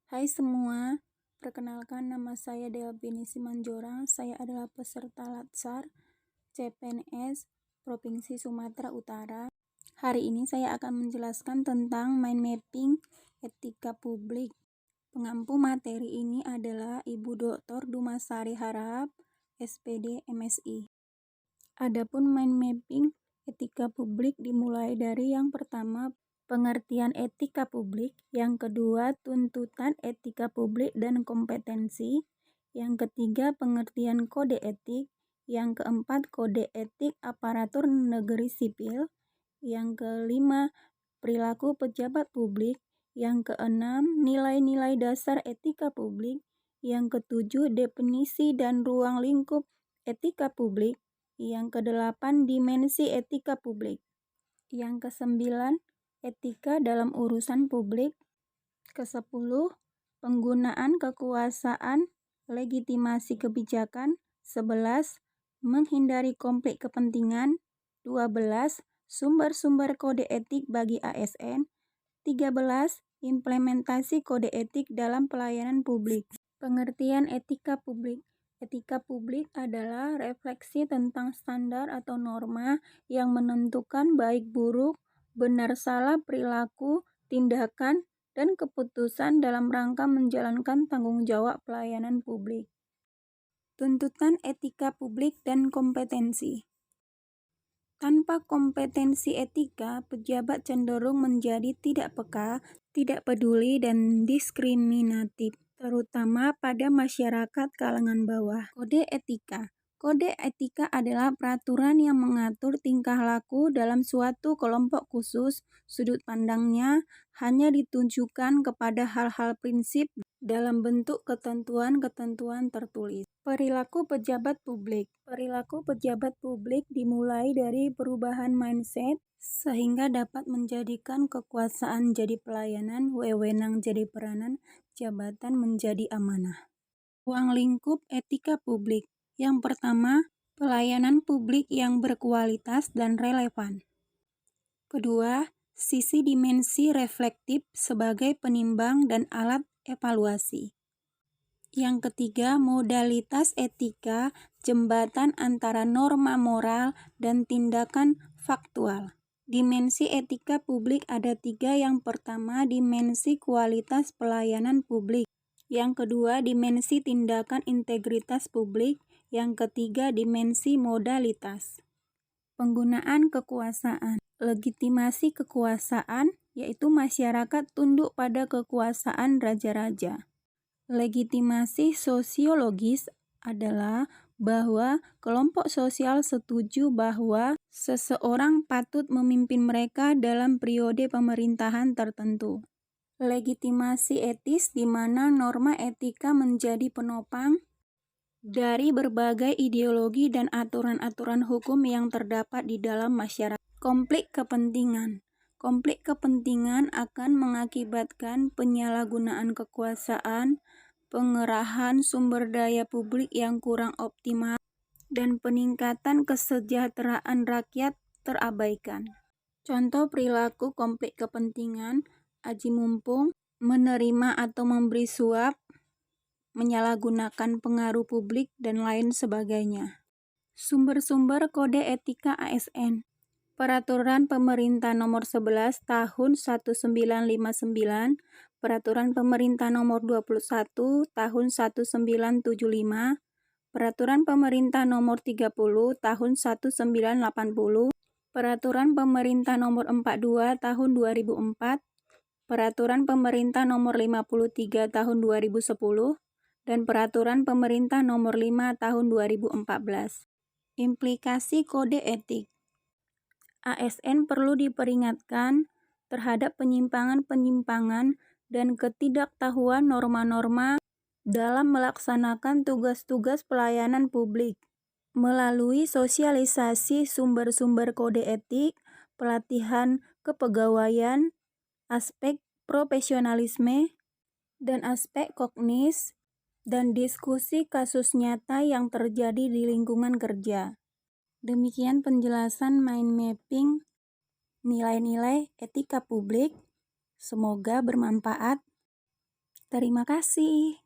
Hai semua, perkenalkan nama saya Delvini Simanjorang. Saya adalah peserta Latsar CPNS Provinsi Sumatera Utara. Hari ini saya akan menjelaskan tentang mind mapping etika publik. Pengampu materi ini adalah Ibu Dr. Dumasari Harahap, SPD MSI. Adapun mind mapping etika publik dimulai dari yang pertama, pengertian etika publik, yang kedua tuntutan etika publik dan kompetensi, yang ketiga pengertian kode etik, yang keempat kode etik aparatur negeri sipil, yang kelima perilaku pejabat publik, yang keenam nilai-nilai dasar etika publik, yang ketujuh definisi dan ruang lingkup etika publik, yang kedelapan dimensi etika publik, yang kesembilan etika dalam urusan publik, kesepuluh penggunaan kekuasaan legitimasi kebijakan, 11 menghindari konflik kepentingan, 12 sumber-sumber kode etik bagi ASN, 13 implementasi kode etik dalam pelayanan publik. Pengertian etika publik. Etika publik adalah refleksi tentang standar atau norma yang menentukan baik buruk, benar salah perilaku, tindakan, dan keputusan dalam rangka menjalankan tanggung jawab pelayanan publik. Tuntutan etika publik dan kompetensi. Tanpa kompetensi etika, pejabat cenderung menjadi tidak peka, tidak peduli, dan diskriminatif, terutama pada masyarakat kalangan bawah. Kode etika. Kode etika adalah peraturan yang mengatur tingkah laku dalam suatu kelompok khusus. Sudut pandangnya hanya ditunjukkan kepada hal-hal prinsip dalam bentuk ketentuan-ketentuan tertulis. Perilaku pejabat publik. Perilaku pejabat publik dimulai dari perubahan mindset sehingga dapat menjadikan kekuasaan jadi pelayanan, wewenang jadi peranan, jabatan menjadi amanah. Ruang lingkup etika publik. Yang pertama, pelayanan publik yang berkualitas dan relevan. Kedua, sisi dimensi reflektif sebagai penimbang dan alat evaluasi. Yang ketiga, modalitas etika, jembatan antara norma moral dan tindakan faktual. Dimensi etika publik ada 3. Yang pertama, dimensi kualitas pelayanan publik. Yang kedua, dimensi tindakan integritas publik. Yang ketiga, dimensi modalitas. Penggunaan kekuasaan. Legitimasi kekuasaan, yaitu masyarakat tunduk pada kekuasaan raja-raja. Legitimasi sosiologis adalah bahwa kelompok sosial setuju bahwa seseorang patut memimpin mereka dalam periode pemerintahan tertentu. Legitimasi etis di mana norma etika menjadi penopang dari berbagai ideologi dan aturan-aturan hukum yang terdapat di dalam masyarakat. Konflik kepentingan. Konflik kepentingan akan mengakibatkan penyalahgunaan kekuasaan, pengerahan sumber daya publik yang kurang optimal, dan peningkatan kesejahteraan rakyat terabaikan. Contoh perilaku konflik kepentingan: aji mumpung, menerima atau memberi suap, menyalahgunakan pengaruh publik, dan lain sebagainya. Sumber-sumber kode etika ASN. Peraturan Pemerintah Nomor 11 Tahun 1959, Peraturan Pemerintah Nomor 21 Tahun 1975, Peraturan Pemerintah Nomor 30 Tahun 1980, Peraturan Pemerintah Nomor 42 Tahun 2004, Peraturan Pemerintah Nomor 53 Tahun 2010, dan Peraturan Pemerintah Nomor 5 Tahun 2014. Implikasi kode etik. ASN perlu diperingatkan terhadap penyimpangan-penyimpangan dan ketidaktahuan norma-norma dalam melaksanakan tugas-tugas pelayanan publik. Melalui sosialisasi sumber-sumber kode etik, pelatihan kepegawaian, aspek profesionalisme, dan aspek kognitif, dan diskusi kasus nyata yang terjadi di lingkungan kerja. Demikian penjelasan mind mapping nilai-nilai etika publik. Semoga bermanfaat. Terima kasih.